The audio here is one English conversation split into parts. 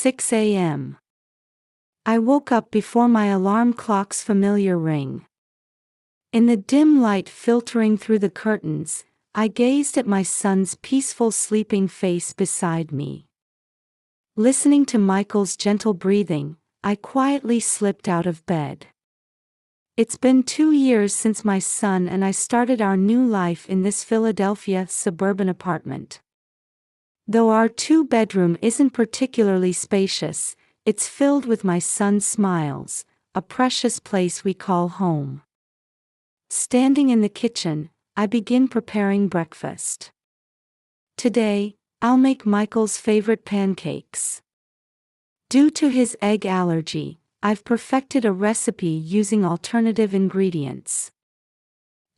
6 a.m. I woke up before my alarm clock's familiar ring. In the dim light filtering through the curtains, I gazed at my son's peaceful sleeping face beside me. Listening to Michael's gentle breathing, I quietly slipped out of bed. It's been 2 years since my son and I started our new life in this Philadelphia suburban apartment. Though our 2-bedroom isn't particularly spacious, it's filled with my son's smiles, a precious place we call home. Standing in the kitchen, I begin preparing breakfast. Today, I'll make Michael's favorite pancakes. Due to his egg allergy, I've perfected a recipe using alternative ingredients.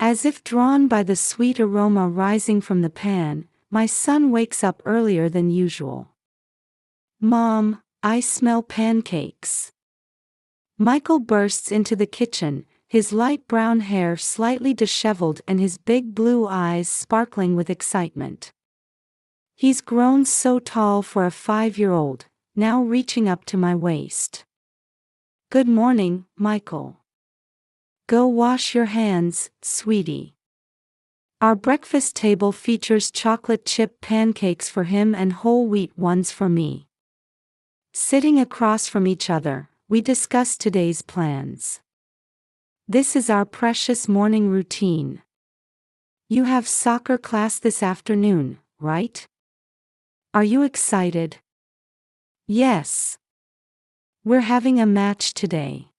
As if drawn by the sweet aroma rising from the pan, my son wakes up earlier than usual. "Mom, I smell pancakes." Michael bursts into the kitchen, his light brown hair slightly disheveled and his big blue eyes sparkling with excitement. He's grown so tall for a 5-year-old, now reaching up to my waist. "Good morning, Michael. Go wash your hands, sweetie." Our breakfast table features chocolate chip pancakes for him and whole wheat ones for me. Sitting across from each other, we discuss today's plans. This is our precious morning routine. "You have soccer class this afternoon, right? Are you excited?" "Yes. We're having a match today.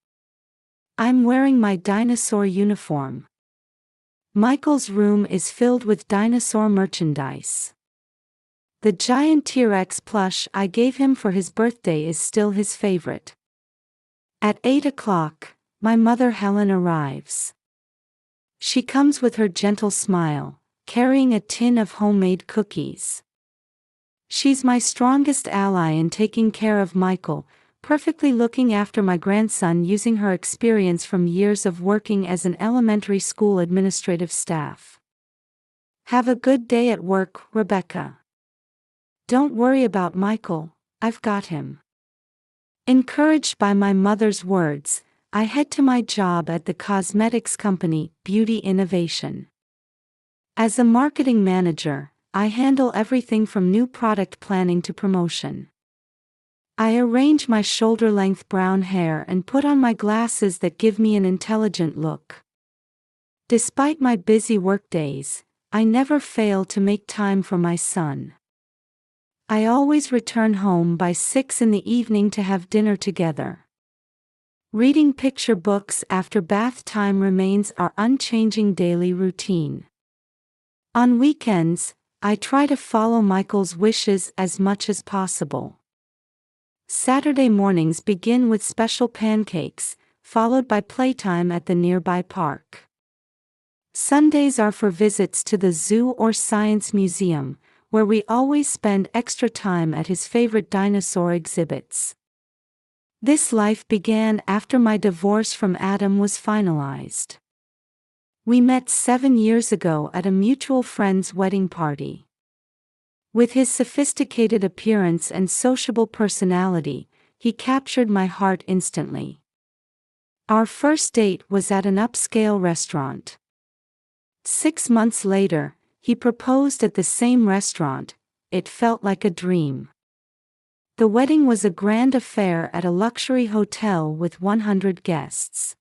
I'm wearing my dinosaur uniform." Michael's room is filled with dinosaur merchandise. The giant T-Rex plush I gave him for his birthday is still his favorite. At 8 o'clock, my mother Helen arrives. She comes with her gentle smile, carrying a tin of homemade cookies. She's my strongest ally in taking care of Michael, perfectly looking after my grandson using her experience from years of working as an elementary school administrative staff. "Have a good day at work, Rebecca. Don't worry about Michael, I've got him." Encouraged by my mother's words, I head to my job at the cosmetics company, Beauty Innovation. As a marketing manager, I handle everything from new product planning to promotion. I arrange my shoulder-length brown hair and put on my glasses that give me an intelligent look. Despite my busy workdays, I never fail to make time for my son. I always return home by 6 in the evening to have dinner together. Reading picture books after bath time remains our unchanging daily routine. On weekends, I try to follow Michael's wishes as much as possible. Saturday mornings begin with special pancakes, followed by playtime at the nearby park. Sundays are for visits to the zoo or science museum, where we always spend extra time at his favorite dinosaur exhibits. This life began after my divorce from Adam was finalized. We met 7 years ago at a mutual friend's wedding party. With his sophisticated appearance and sociable personality, he captured my heart instantly. Our first date was at an upscale restaurant. 6 months later, he proposed at the same restaurant. It felt like a dream. The wedding was a grand affair at a luxury hotel with 100 guests.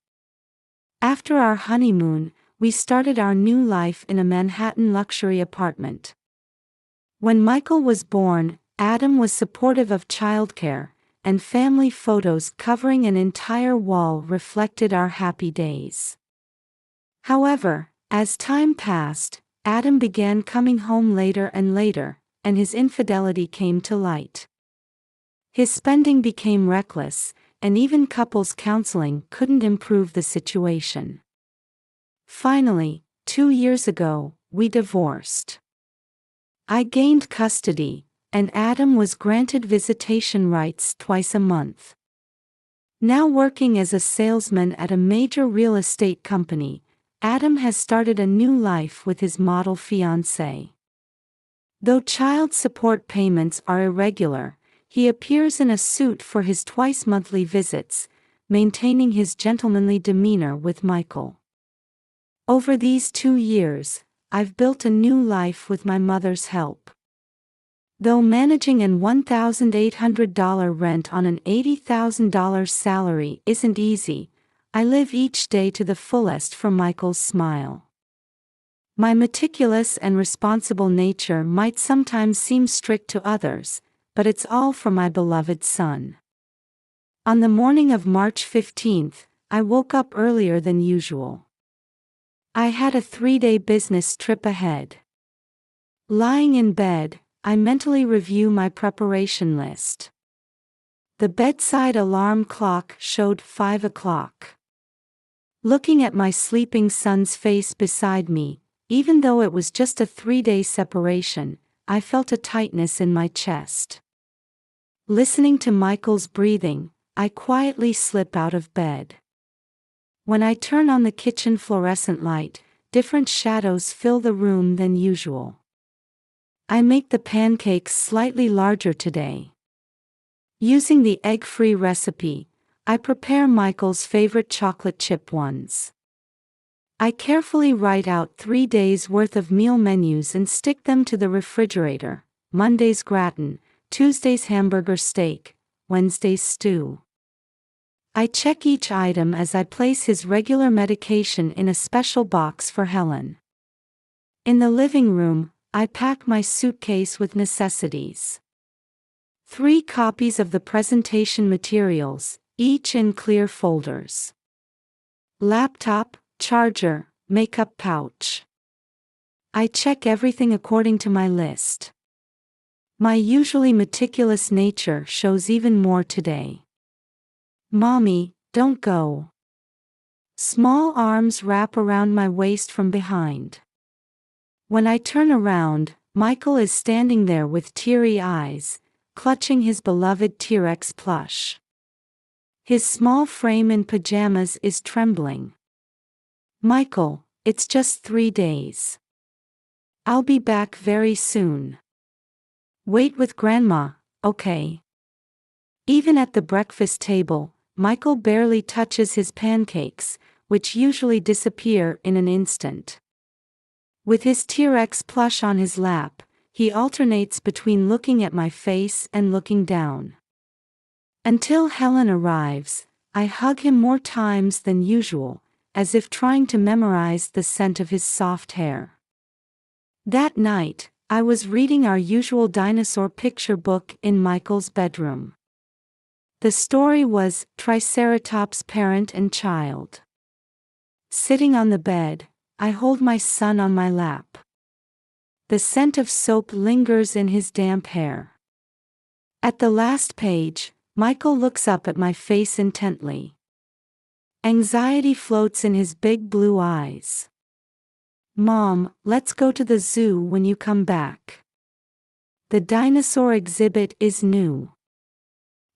After our honeymoon, we started our new life in a Manhattan luxury apartment. When Michael was born, Adam was supportive of childcare, and family photos covering an entire wall reflected our happy days. However, as time passed, Adam began coming home later and later, and his infidelity came to light. His spending became reckless, and even couples counseling couldn't improve the situation. Finally, 2 years ago, we divorced. I gained custody, and Adam was granted visitation rights twice a month. Now working as a salesman at a major real estate company, Adam has started a new life with his model fiancée. Though child support payments are irregular, he appears in a suit for his twice-monthly visits, maintaining his gentlemanly demeanor with Michael. Over these 2 years, I've built a new life with my mother's help. Though managing an $1,800 rent on an $80,000 salary isn't easy, I live each day to the fullest for Michael's smile. My meticulous and responsible nature might sometimes seem strict to others, but it's all for my beloved son. On the morning of March 15th, I woke up earlier than usual. I had a 3-day business trip ahead. Lying in bed, I mentally review my preparation list. The bedside alarm clock showed 5 o'clock. Looking at my sleeping son's face beside me, even though it was just a 3-day separation, I felt a tightness in my chest. Listening to Michael's breathing, I quietly slip out of bed. When I turn on the kitchen fluorescent light, different shadows fill the room than usual. I make the pancakes slightly larger today. Using the egg-free recipe, I prepare Michael's favorite chocolate chip ones. I carefully write out 3 days' worth of meal menus and stick them to the refrigerator: Monday's gratin, Tuesday's hamburger steak, Wednesday's stew. I check each item as I place his regular medication in a special box for Helen. In the living room, I pack my suitcase with necessities. 3 copies of the presentation materials, each in clear folders. Laptop, charger, makeup pouch. I check everything according to my list. My usually meticulous nature shows even more today. Mommy, don't go. Small arms wrap around my waist from behind. When I turn around, Michael is standing there with teary eyes, clutching his beloved T-Rex plush. His small frame in pajamas is trembling. Michael, it's just 3 days. I'll be back very soon. Wait with Grandma, okay? Even at the breakfast table, Michael barely touches his pancakes, which usually disappear in an instant. With his T-Rex plush on his lap, he alternates between looking at my face and looking down. Until Helen arrives, I hug him more times than usual, as if trying to memorize the scent of his soft hair. That night, I was reading our usual dinosaur picture book in Michael's bedroom. The story was Triceratops' Parent and Child. Sitting on the bed, I hold my son on my lap. The scent of soap lingers in his damp hair. At the last page, Michael looks up at my face intently. Anxiety floats in his big blue eyes. Mom, let's go to the zoo when you come back. The dinosaur exhibit is new.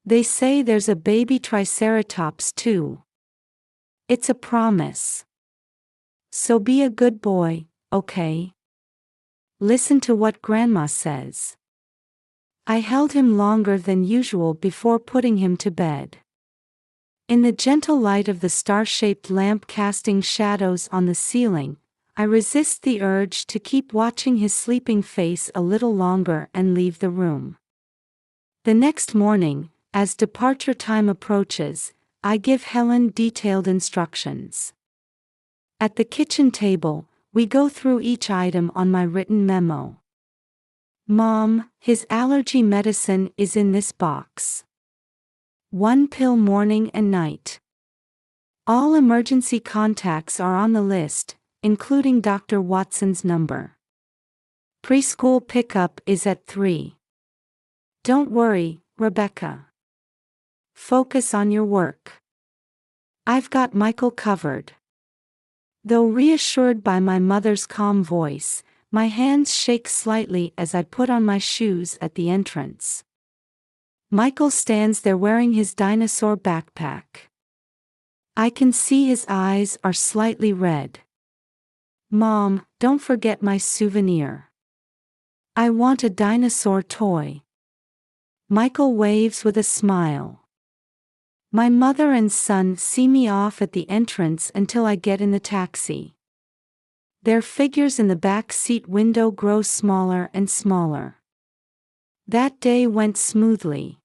They say there's a baby Triceratops too. It's a promise. So be a good boy, okay? Listen to what Grandma says. I held him longer than usual before putting him to bed. In the gentle light of the star-shaped lamp casting shadows on the ceiling, I resist the urge to keep watching his sleeping face a little longer and leave the room. The next morning, as departure time approaches, I give Helen detailed instructions. At the kitchen table, we go through each item on my written memo. Mom, his allergy medicine is in this box. 1 pill morning and night. All emergency contacts are on the list, including Dr. Watson's number. Preschool pickup is at 3. Don't worry, Rebecca. Focus on your work. I've got Michael covered. Though reassured by my mother's calm voice, my hands shake slightly as I put on my shoes at the entrance. Michael stands there wearing his dinosaur backpack. I can see his eyes are slightly red. Mom, don't forget my souvenir. I want a dinosaur toy. Michael waves with a smile. My mother and son see me off at the entrance until I get in the taxi. Their figures in the back seat window grow smaller and smaller. That day went smoothly.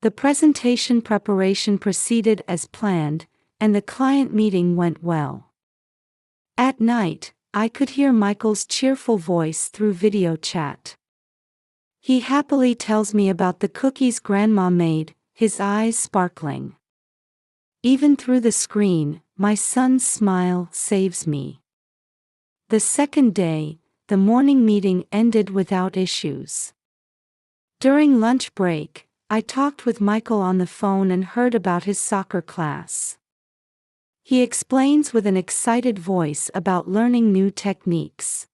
The presentation preparation proceeded as planned, and the client meeting went well. At night, I could hear Michael's cheerful voice through video chat. He happily tells me about the cookies Grandma made, his eyes sparkling. Even through the screen, my son's smile saves me. The second day, the morning meeting ended without issues. During lunch break, I talked with Michael on the phone and heard about his soccer class. He explains with an excited voice about learning new techniques.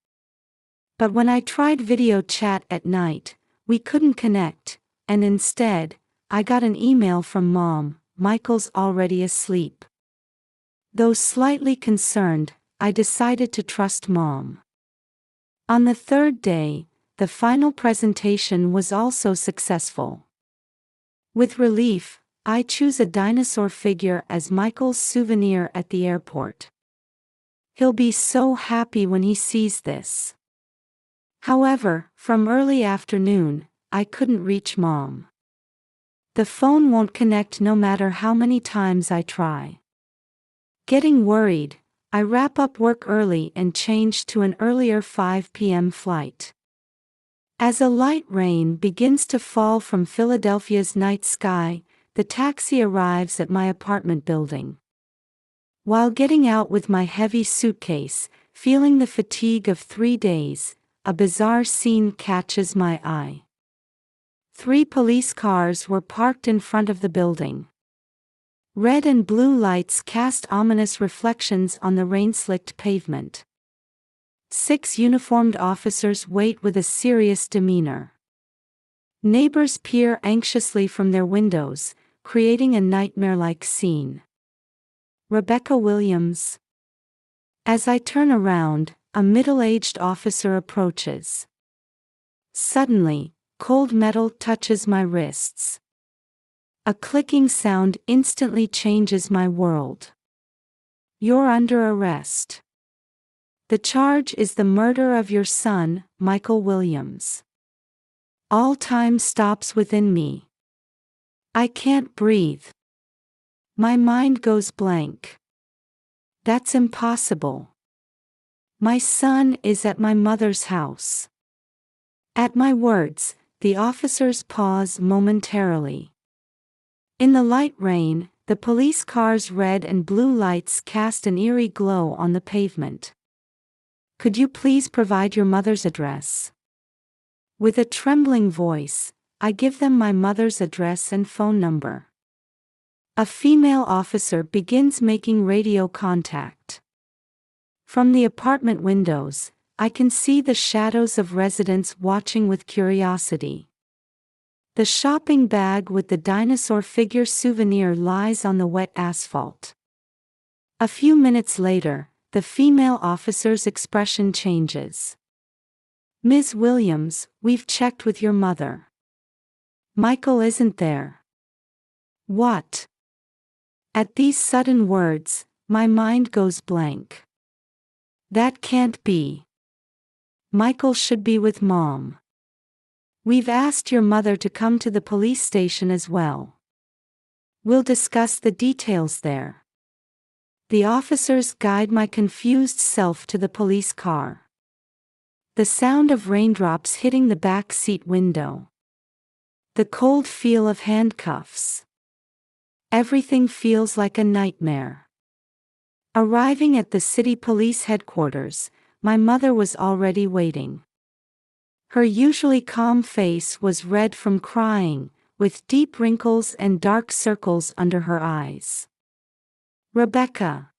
But when I tried video chat at night, we couldn't connect, and instead, I got an email from Mom. Michael's already asleep. Though slightly concerned, I decided to trust Mom. On the third day, the final presentation was also successful. With relief, I choose a dinosaur figure as Michael's souvenir at the airport. He'll be so happy when he sees this. However, from early afternoon, I couldn't reach Mom. The phone won't connect no matter how many times I try. Getting worried, I wrap up work early and change to an earlier 5 p.m. flight. As a light rain begins to fall from Philadelphia's night sky, the taxi arrives at my apartment building. While getting out with my heavy suitcase, feeling the fatigue of 3 days, a bizarre scene catches my eye. 3 police cars were parked in front of the building. Red and blue lights cast ominous reflections on the rain-slicked pavement. 6 uniformed officers wait with a serious demeanor. Neighbors peer anxiously from their windows, creating a nightmare-like scene. Rebecca Williams. As I turn around, a middle-aged officer approaches. Suddenly, cold metal touches my wrists. A clicking sound instantly changes my world. You're under arrest. The charge is the murder of your son, Michael Williams. All time stops within me. I can't breathe. My mind goes blank. That's impossible. My son is at my mother's house. At my words, the officers pause momentarily. In the light rain, the police cars' red and blue lights cast an eerie glow on the pavement. Could you please provide your mother's address? With a trembling voice, I give them my mother's address and phone number. A female officer begins making radio contact. From the apartment windows, I can see the shadows of residents watching with curiosity. The shopping bag with the dinosaur figure souvenir lies on the wet asphalt. A few minutes later, the female officer's expression changes. Ms. Williams, we've checked with your mother. Michael isn't there. What? At these sudden words, my mind goes blank. That can't be. Michael should be with Mom. We've asked your mother to come to the police station as well. We'll discuss the details there. The officers guide my confused self to the police car. The sound of raindrops hitting the back seat window. The cold feel of handcuffs. Everything feels like a nightmare. Arriving at the city police headquarters, my mother was already waiting. Her usually calm face was red from crying, with deep wrinkles and dark circles under her eyes. Rebecca.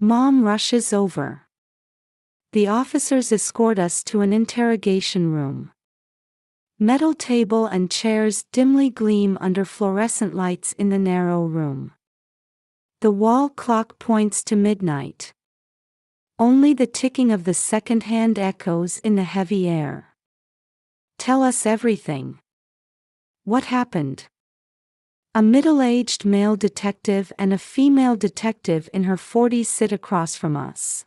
Mom rushes over. The officers escort us to an interrogation room. Metal table and chairs dimly gleam under fluorescent lights in the narrow room. The wall clock points to midnight. Only the ticking of the second hand echoes in the heavy air. Tell us everything. What happened? A middle-aged male detective and a female detective in her 40s sit across from us.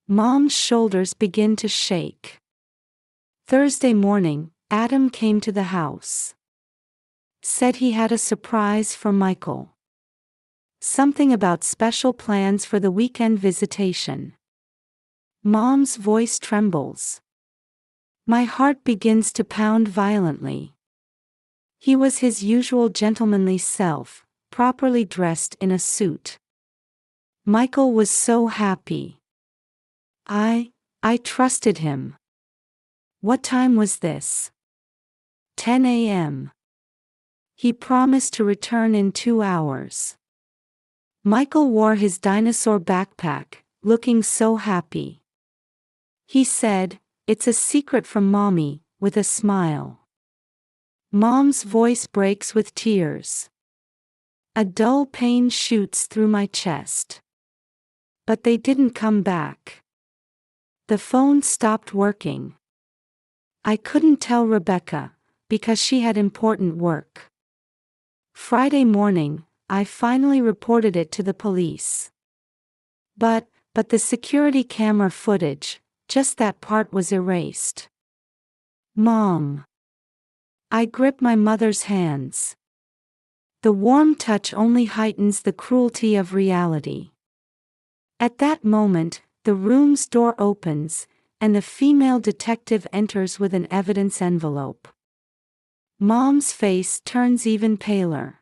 Mom's shoulders begin to shake. Thursday morning, Adam came to the house. Said he had a surprise for Michael. Something about special plans for the weekend visitation. Mom's voice trembles. My heart begins to pound violently. He was his usual gentlemanly self, properly dressed in a suit. Michael was so happy. I trusted him. What time was this? 10 a.m. He promised to return in 2 hours. Michael wore his dinosaur backpack, looking so happy. He said, "It's a secret from Mommy," with a smile. Mom's voice breaks with tears. A dull pain shoots through my chest. But they didn't come back. The phone stopped working. I couldn't tell Rebecca, because she had important work. Friday morning, I finally reported it to the police. But the security camera footage, just that part was erased. Mom. I grip my mother's hands. The warm touch only heightens the cruelty of reality. At that moment, the room's door opens, and the female detective enters with an evidence envelope. Mom's face turns even paler.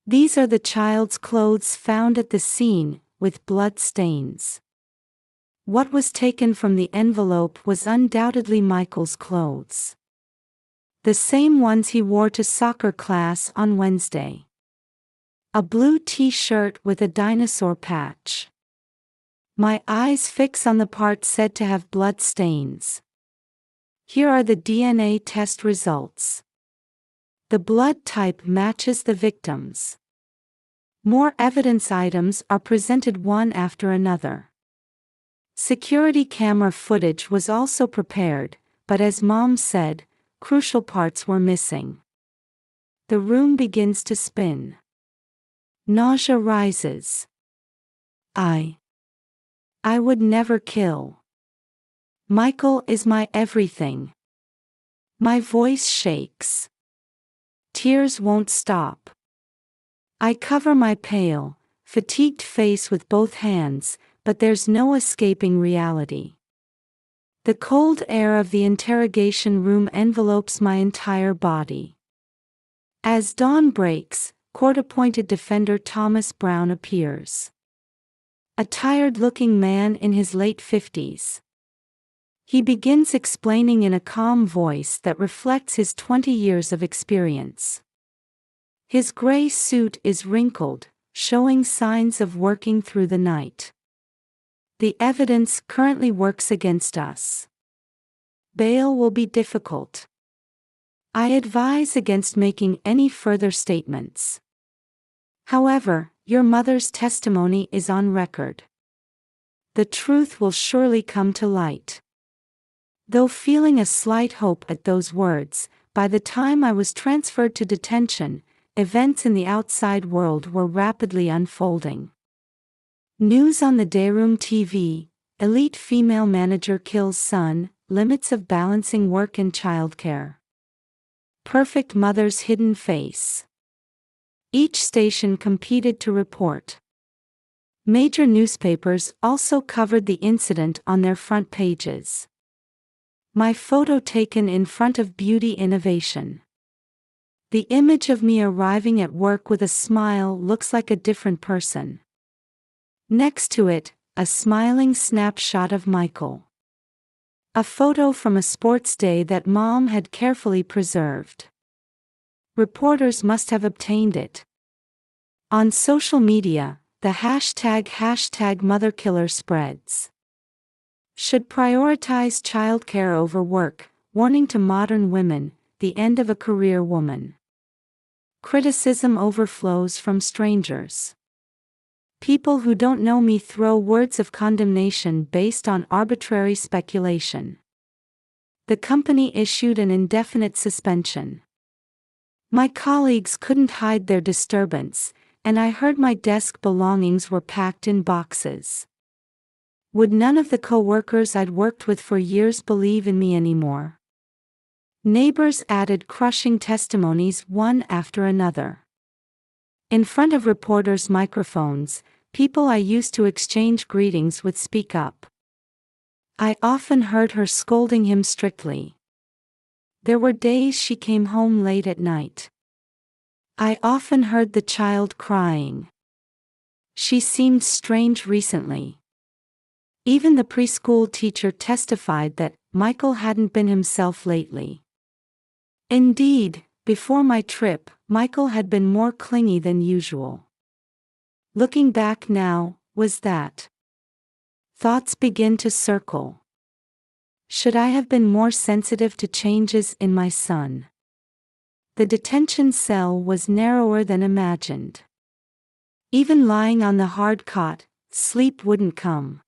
These are the child's clothes found at the scene, with blood stains. What was taken from the envelope was undoubtedly Michael's clothes. The same ones he wore to soccer class on Wednesday. A blue t-shirt with a dinosaur patch. My eyes fix on the part said to have blood stains. Here are the DNA test results. The blood type matches the victim's. More evidence items are presented one after another. Security camera footage was also prepared, but as Mom said, crucial parts were missing. The room begins to spin. Nausea rises. I would never kill. Michael is my everything. My voice shakes. Tears won't stop. I cover my pale, fatigued face with both hands, but there's no escaping reality. The cold air of the interrogation room envelopes my entire body. As dawn breaks, court-appointed defender Thomas Brown appears. A tired-looking man in his late 50s. He begins explaining in a calm voice that reflects his 20 years of experience. His gray suit is wrinkled, showing signs of working through the night. The evidence currently works against us. Bail will be difficult. I advise against making any further statements. However, your mother's testimony is on record. The truth will surely come to light. Though feeling a slight hope at those words, by the time I was transferred to detention, events in the outside world were rapidly unfolding. News on the dayroom TV: elite female manager kills son, limits of balancing work and childcare. Perfect mother's hidden face. Each station competed to report. Major newspapers also covered the incident on their front pages. My photo taken in front of Beauty Innovation. The image of me arriving at work with a smile looks like a different person. Next to it, a smiling snapshot of Michael. A photo from a sports day that Mom had carefully preserved. Reporters must have obtained it. On social media, the hashtag #motherkiller spreads. Should prioritize childcare over work, warning to modern women, the end of a career woman. Criticism overflows from strangers. People who don't know me throw words of condemnation based on arbitrary speculation. The company issued an indefinite suspension. My colleagues couldn't hide their disturbance, and I heard my desk belongings were packed in boxes. Would none of the co-workers I'd worked with for years believe in me anymore? Neighbors added crushing testimonies one after another. In front of reporters' microphones, people I used to exchange greetings would speak up. I often heard her scolding him strictly. There were days she came home late at night. I often heard the child crying. She seemed strange recently. Even the preschool teacher testified that Michael hadn't been himself lately. Indeed, before my trip, Michael had been more clingy than usual. Looking back now, was that? Thoughts begin to circle. Should I have been more sensitive to changes in my son? The detention cell was narrower than imagined. Even lying on the hard cot, sleep wouldn't come.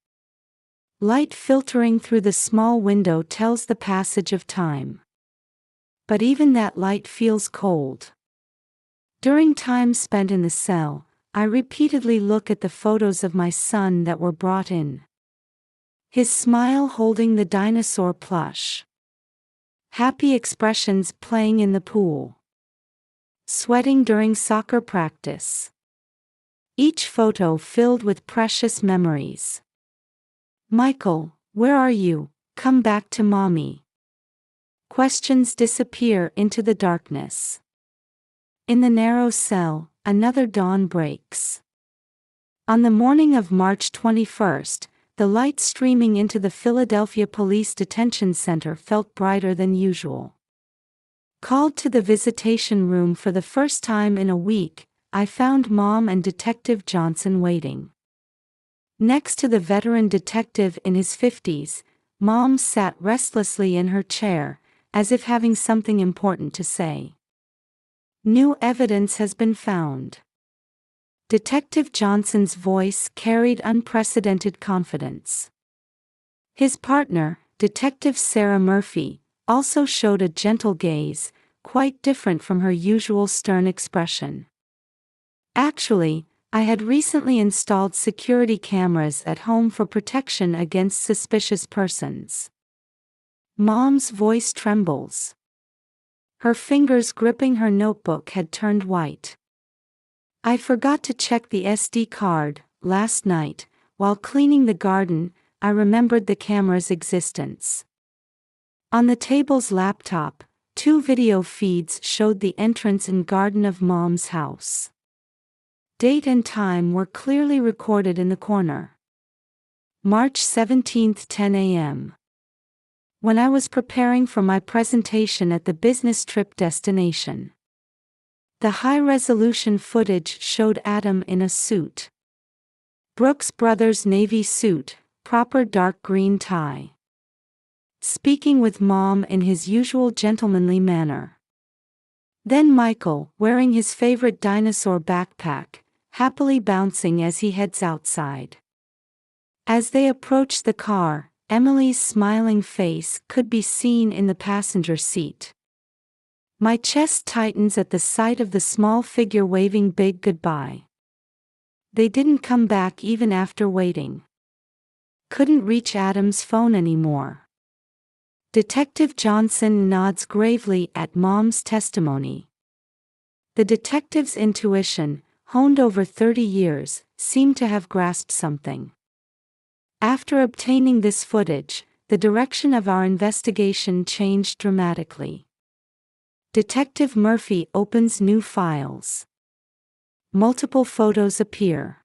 Light filtering through the small window tells the passage of time. But even that light feels cold. During time spent in the cell, I repeatedly look at the photos of my son that were brought in. His smile holding the dinosaur plush. Happy expressions playing in the pool. Sweating during soccer practice. Each photo filled with precious memories. Michael, where are you? Come back to mommy. Questions disappear into the darkness. In the narrow cell, another dawn breaks. On the morning of March 21st, the light streaming into the Philadelphia Police Detention Center felt brighter than usual. Called to the visitation room for the first time in a week, I found Mom and Detective Johnson waiting. Next to the veteran detective in his 50s, Mom sat restlessly in her chair, as if having something important to say. New evidence has been found. Detective Johnson's voice carried unprecedented confidence. His partner, Detective Sarah Murphy, also showed a gentle gaze, quite different from her usual stern expression. Actually, I had recently installed security cameras at home for protection against suspicious persons. Mom's voice trembles. Her fingers gripping her notebook had turned white. I forgot to check the SD card. Last night, while cleaning the garden, I remembered the camera's existence. On the table's laptop, 2 video feeds showed the entrance and garden of Mom's house. Date and time were clearly recorded in the corner. March 17, 10 a.m. When I was preparing for my presentation at the business trip destination. The high-resolution footage showed Adam in a suit. Brooks Brothers navy suit, proper dark green tie. Speaking with Mom in his usual gentlemanly manner. Then Michael, wearing his favorite dinosaur backpack, happily bouncing as he heads outside. As they approach the car, Emily's smiling face could be seen in the passenger seat. My chest tightens at the sight of the small figure waving big goodbye. They didn't come back even after waiting. Couldn't reach Adam's phone anymore. Detective Johnson nods gravely at Mom's testimony. The detective's intuition, honed over 30 years, seemed to have grasped something. After obtaining this footage, the direction of our investigation changed dramatically. Detective Murphy opens new files. Multiple photos appear.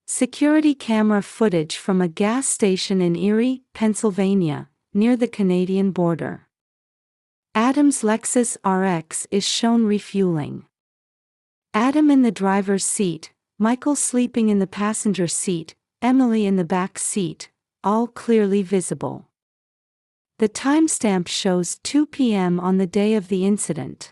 Security camera footage from a gas station in Erie, Pennsylvania, near the Canadian border. Adam's Lexus RX is shown refueling. Adam in the driver's seat, Michael sleeping in the passenger seat, Emily in the back seat, all clearly visible. The timestamp shows 2 p.m. on the day of the incident.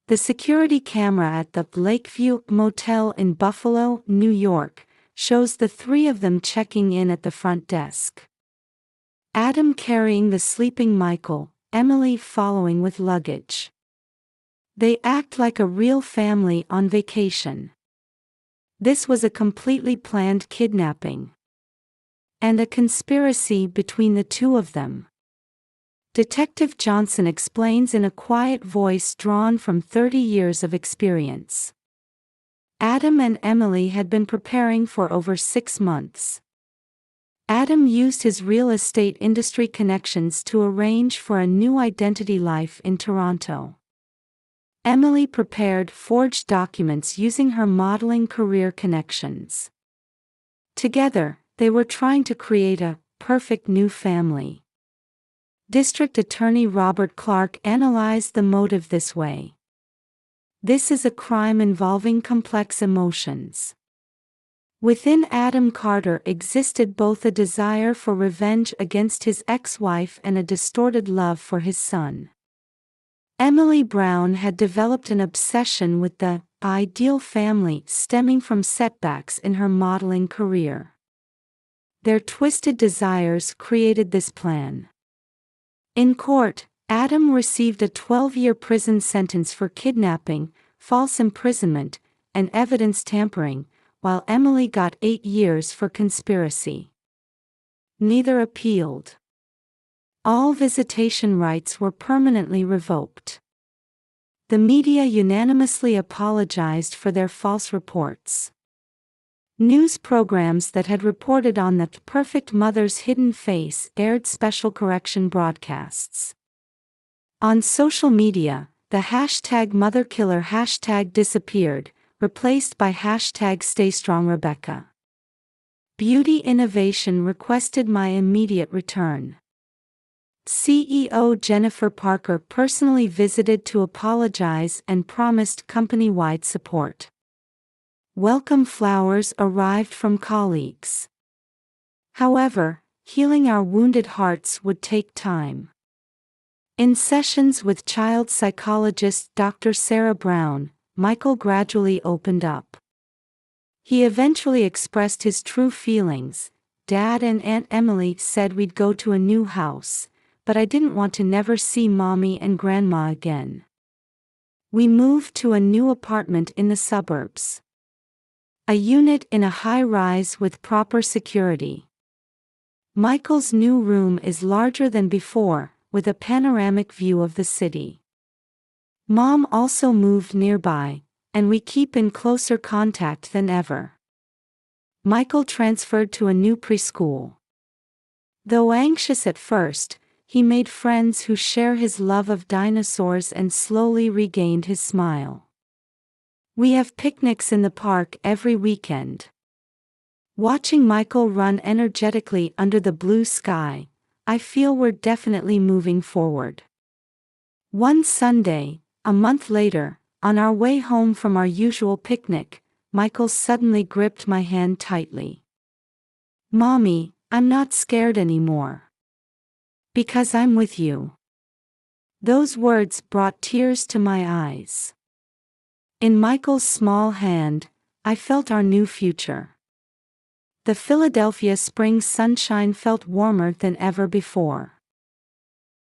The security camera at the Lakeview Motel in Buffalo, New York, shows the 3 of them checking in at the front desk. Adam carrying the sleeping Michael, Emily following with luggage. They act like a real family on vacation. This was a completely planned kidnapping. And a conspiracy between the two of them. Detective Johnson explains in a quiet voice drawn from 30 years of experience. Adam and Emily had been preparing for over 6 months. Adam used his real estate industry connections to arrange for a new identity life in Toronto. Emily prepared forged documents using her modeling career connections. Together, they were trying to create a perfect new family. District Attorney Robert Clark analyzed the motive this way. This is a crime involving complex emotions. Within Adam Carter existed both a desire for revenge against his ex-wife and a distorted love for his son. Emily Brown had developed an obsession with the ideal family stemming from setbacks in her modeling career. Their twisted desires created this plan. In court, Adam received a 12-year prison sentence for kidnapping, false imprisonment, and evidence tampering, while Emily got 8 years for conspiracy. Neither appealed. All visitation rights were permanently revoked. The media unanimously apologized for their false reports. News programs that had reported on the perfect mother's hidden face aired special correction broadcasts. On social media, the hashtag motherkiller hashtag disappeared, replaced by hashtag staystrongrebecca. Beauty Innovation requested my immediate return. CEO Jennifer Parker personally visited to apologize and promised company-wide support. Welcome flowers arrived from colleagues. However, healing our wounded hearts would take time. In sessions with child psychologist Dr. Sarah Brown, Michael gradually opened up. He eventually expressed his true feelings. Dad and Aunt Emily said we'd go to a new house, but I didn't want to never see Mommy and Grandma again. We moved to a new apartment in the suburbs. A unit in a high-rise with proper security. Michael's new room is larger than before, with a panoramic view of the city. Mom also moved nearby, and we keep in closer contact than ever. Michael transferred to a new preschool. Though anxious at first, he made friends who share his love of dinosaurs and slowly regained his smile. We have picnics in the park every weekend. Watching Michael run energetically under the blue sky, I feel we're definitely moving forward. One Sunday, a month later, on our way home from our usual picnic, Michael suddenly gripped my hand tightly. Mommy, I'm not scared anymore. Because I'm with you. Those words brought tears to my eyes. In Michael's small hand, I felt our new future. The Philadelphia spring sunshine felt warmer than ever before.